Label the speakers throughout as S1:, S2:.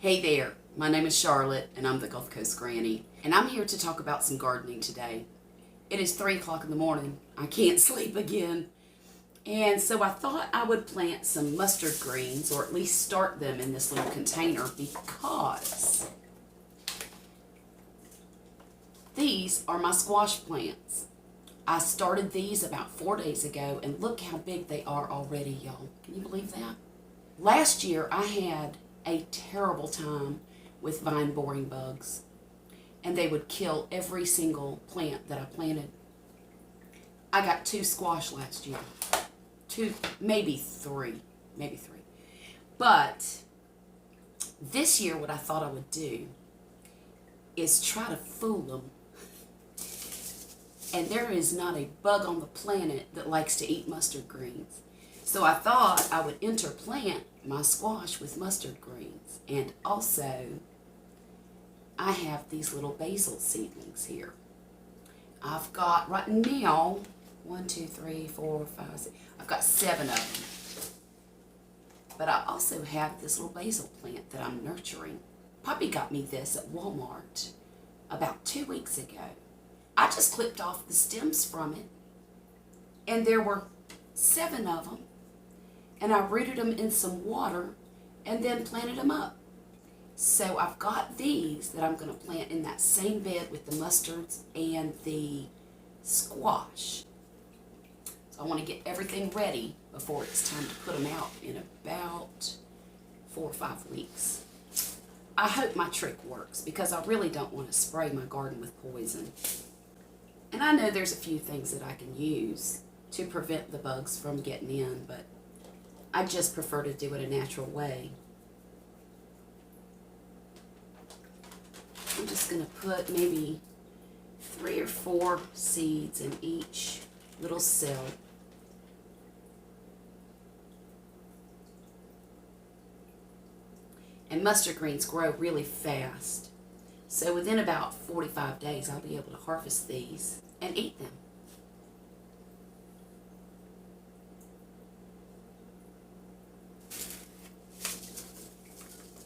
S1: Hey there, my name is Charlotte and I'm the Gulf Coast Granny, and I'm here to talk about some gardening today. It is 3 o'clock in the morning. I can't sleep again. And so I thought I would plant some mustard greens, or at least start them in this little container, because these are my squash plants. I started these about 4 days ago, and look how big they are already, y'all. Can you believe that? Last year I had a terrible time with vine boring bugs, and they would kill every single plant that I planted. I got 2 squash last year. 2, maybe 3. But this year what I thought I would do is try to fool them. And there is not a bug on the planet that likes to eat mustard greens. So I thought I would interplant my squash with mustard greens. And also, I have these little basil seedlings here. I've got, right now, 1, 2, 3, 4, 5, 6, I've got 7 of them. But I also have this little basil plant that I'm nurturing. Poppy got me this at Walmart about 2 weeks ago. I just clipped off the stems from it, and there were 7 of them, and I rooted them in some water and then planted them up. So I've got these that I'm going to plant in that same bed with the mustards and the squash. So I want to get everything ready before it's time to put them out in about 4 or 5 weeks. I hope my trick works, because I really don't want to spray my garden with poison. And I know there's a few things that I can use to prevent the bugs from getting in, but I just prefer to do it a natural way. I'm just going to put maybe 3 or 4 seeds in each little cell. And mustard greens grow really fast. So within about 45 days, I'll be able to harvest these and eat them.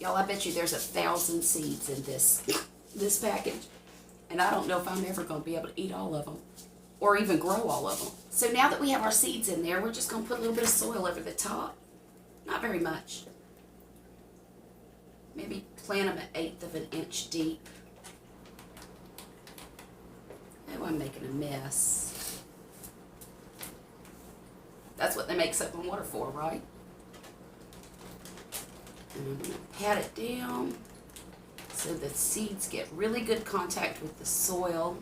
S1: Y'all, I bet you there's 1,000 seeds in this package. And I don't know if I'm ever going to be able to eat all of them, or even grow all of them. So now that we have our seeds in there, we're just going to put a little bit of soil over the top. Not very much. Maybe plant them 1/8 of an inch deep. Oh, I'm making a mess. That's what they make soap and water for, right? And I'm going to pat it down so the seeds get really good contact with the soil.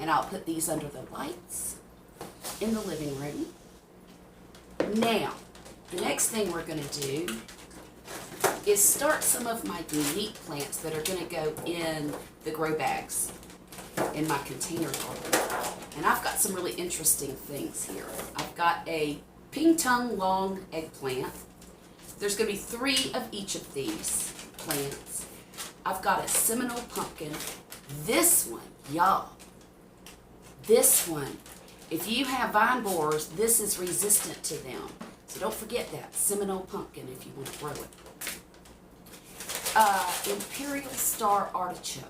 S1: And I'll put these under the lights in the living room. Now, the next thing we're going to do is start some of my unique plants that are going to go in the grow bags in my container garden. And I've got some really interesting things here. I've got a ping tongue long eggplant. There's going to be 3 of each of these plants. I've got a Seminole pumpkin. This one, y'all, this one, if you have vine borers, this is resistant to them. So don't forget that, Seminole pumpkin, if you want to grow it. Imperial Star Artichoke.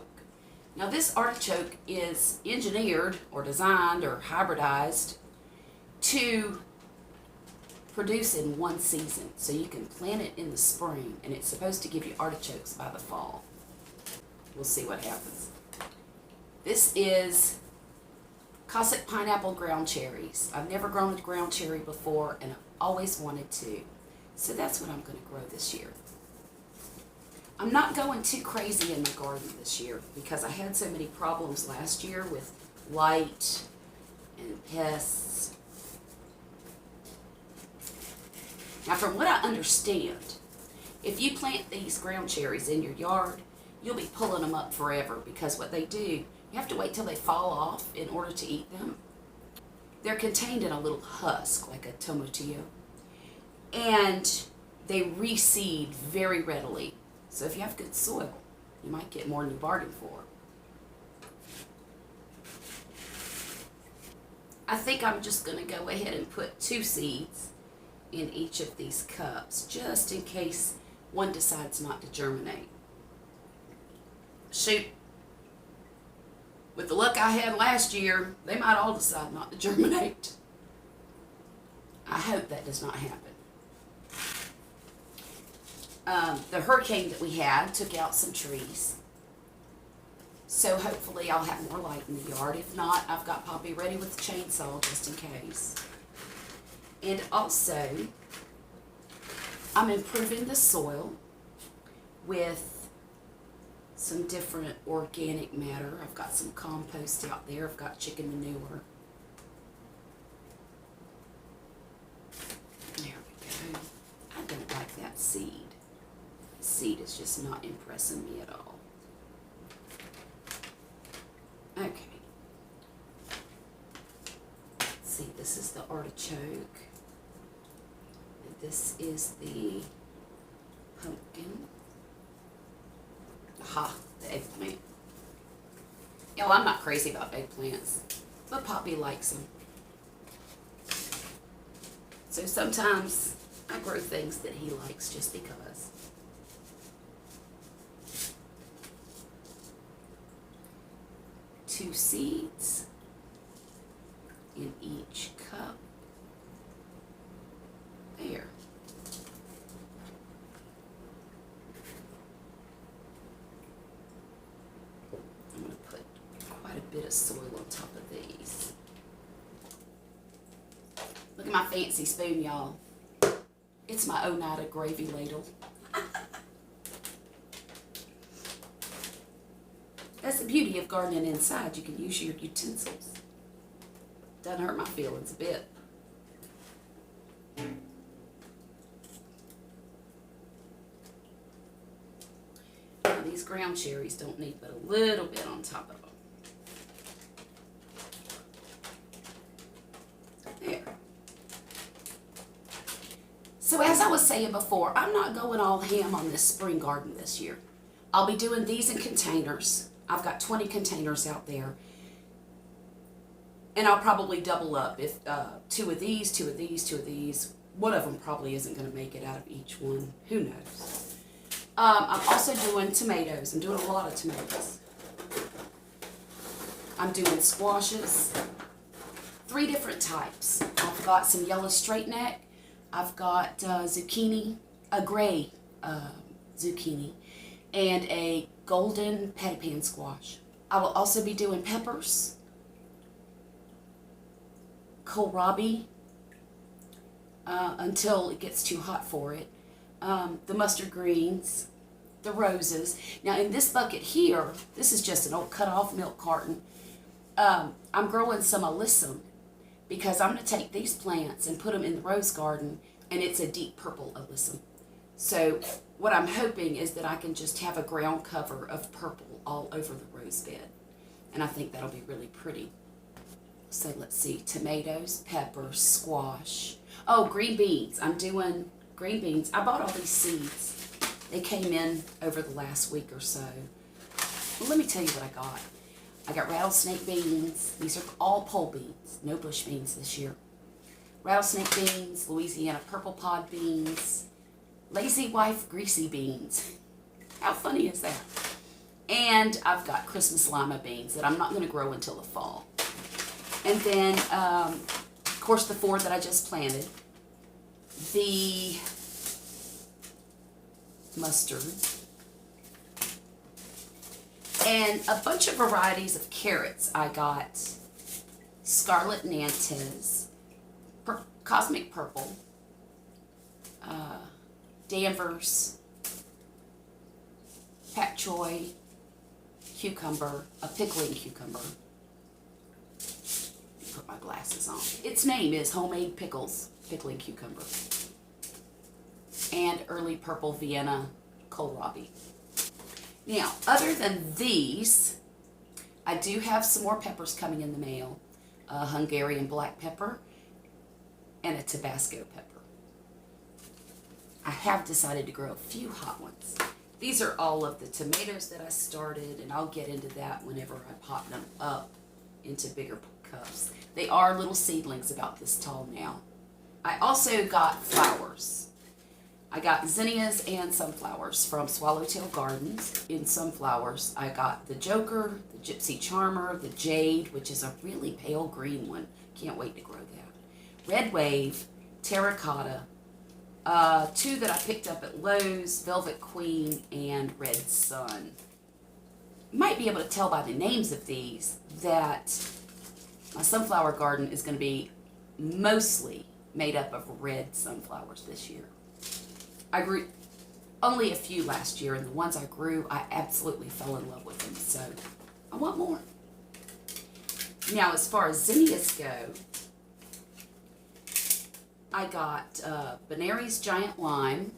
S1: Now this artichoke is engineered or designed or hybridized to produce in 1 season. So you can plant it in the spring, and it's supposed to give you artichokes by the fall. We'll see what happens. This is Cossack pineapple ground cherries. I've never grown a ground cherry before, and I've always wanted to. So that's what I'm going to grow this year. I'm not going too crazy in my garden this year because I had so many problems last year with light and pests. Now, from what I understand, if you plant these ground cherries in your yard, you'll be pulling them up forever, because what they do, you have to wait till they fall off in order to eat them. They're contained in a little husk, like a tomatillo, and they reseed very readily. So if you have good soil, you might get more than you bargained for. I think I'm just going to go ahead and put 2 seeds in each of these cups, just in case one decides not to germinate. Shoot, with the luck I had last year, they might all decide not to germinate. I hope that does not happen. The hurricane that we had took out some trees. So hopefully I'll have more light in the yard. If not, I've got Poppy ready with the chainsaw just in case. And also, I'm improving the soil with some different organic matter. I've got some compost out there. I've got chicken manure. There we go. I don't like that seed. The seed is just not impressing me at all. Okay. Let's see, this is the artichoke. And this is the pumpkin. Aha, the eggplant. You know, I'm not crazy about eggplants, but Poppy likes them. So sometimes I grow things that he likes just because. Two seeds in each cup. There. I'm going to put quite a bit of soil on top of these. Look at my fancy spoon, y'all. It's my Oneida gravy ladle. That's the beauty of gardening inside. You can use your utensils. Doesn't hurt my feelings a bit. Now, these ground cherries don't need but a little bit on top of them. There. So as I was saying before, I'm not going all ham on this spring garden this year. I'll be doing these in containers. I've got 20 containers out there. And I'll probably double up. If 2 of these, 2 of these, 2 of these. One of them probably isn't going to make it out of each one. Who knows? I'm also doing tomatoes. I'm doing a lot of tomatoes. I'm doing squashes. 3 different types. I've got some yellow straight neck. I've got zucchini, a gray zucchini, and a golden patty pan squash. I will also be doing peppers, kohlrabi, until it gets too hot for it, the mustard greens, the roses. Now in this bucket here, this is just an old cut off milk carton. I'm growing some alyssum because I'm going to take these plants and put them in the rose garden, and it's a deep purple alyssum. So what I'm hoping is that I can just have a ground cover of purple all over the rose bed. And I think that'll be really pretty. So let's see, tomatoes, peppers, squash. Oh, green beans. I'm doing green beans. I bought all these seeds. They came in over the last week or so. Well, let me tell you what I got. I got rattlesnake beans. These are all pole beans, no bush beans this year. Rattlesnake beans, Louisiana purple pod beans, Lazy Wife greasy beans. How funny is that? And I've got Christmas lima beans that I'm not going to grow until the fall. And then, of course, the 4 that I just planted. The mustard. And a bunch of varieties of carrots. I got Scarlet Nantes, Cosmic Purple, Danvers, Pak Choi, cucumber, a pickling cucumber. Put my glasses on. Its name is Homemade Pickles, pickling cucumber. And early purple Vienna kohlrabi. Now, other than these, I do have some more peppers coming in the mail. A Hungarian black pepper and a Tabasco pepper. I have decided to grow a few hot ones. These are all of the tomatoes that I started, and I'll get into that whenever I pop them up into bigger cups. They are little seedlings about this tall now. I also got flowers. I got zinnias and sunflowers from Swallowtail Gardens. In sunflowers, I got the Joker, the Gypsy Charmer, the Jade, which is a really pale green one. Can't wait to grow that. Red Wave, Terracotta, two that I picked up at Lowe's, Velvet Queen, and Red Sun. You might be able to tell by the names of these that my sunflower garden is going to be mostly made up of red sunflowers this year. I grew only a few last year, and the ones I grew, I absolutely fell in love with them, so I want more. Now, as far as zinnias go, I got Benary's Giant Lime.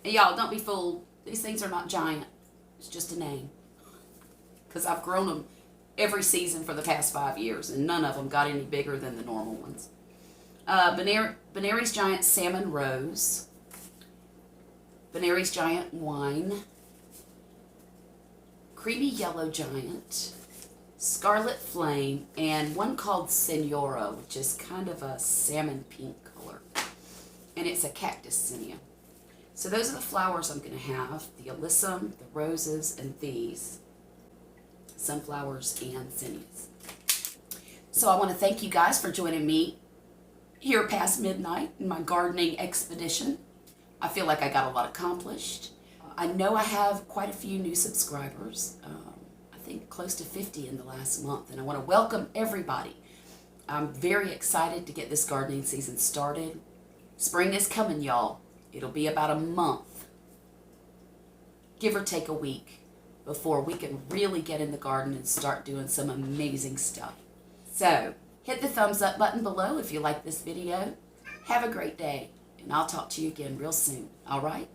S1: And y'all, don't be fooled. These things are not giant. It's just a name. Because I've grown them every season for the past 5 years, and none of them got any bigger than the normal ones. Benary's Giant Salmon Rose. Benary's Giant Wine. Creamy Yellow Giant. Scarlet Flame, and one called Senora, which is kind of a salmon pink color. And it's a cactus zinnia. So those are the flowers I'm going to have. The alyssum, the roses, and these. Sunflowers and zinnias. So I want to thank you guys for joining me here past midnight in my gardening expedition. I feel like I got a lot accomplished. I know I have quite a few new subscribers. I think close to 50 in the last month, and I want to welcome everybody. I'm very excited to get this gardening season started. Spring is coming, y'all. It'll be about a month, give or take a week, before we can really get in the garden and start doing some amazing stuff. So, hit the thumbs up button below if you like this video. Have a great day, and I'll talk to you again real soon, all right?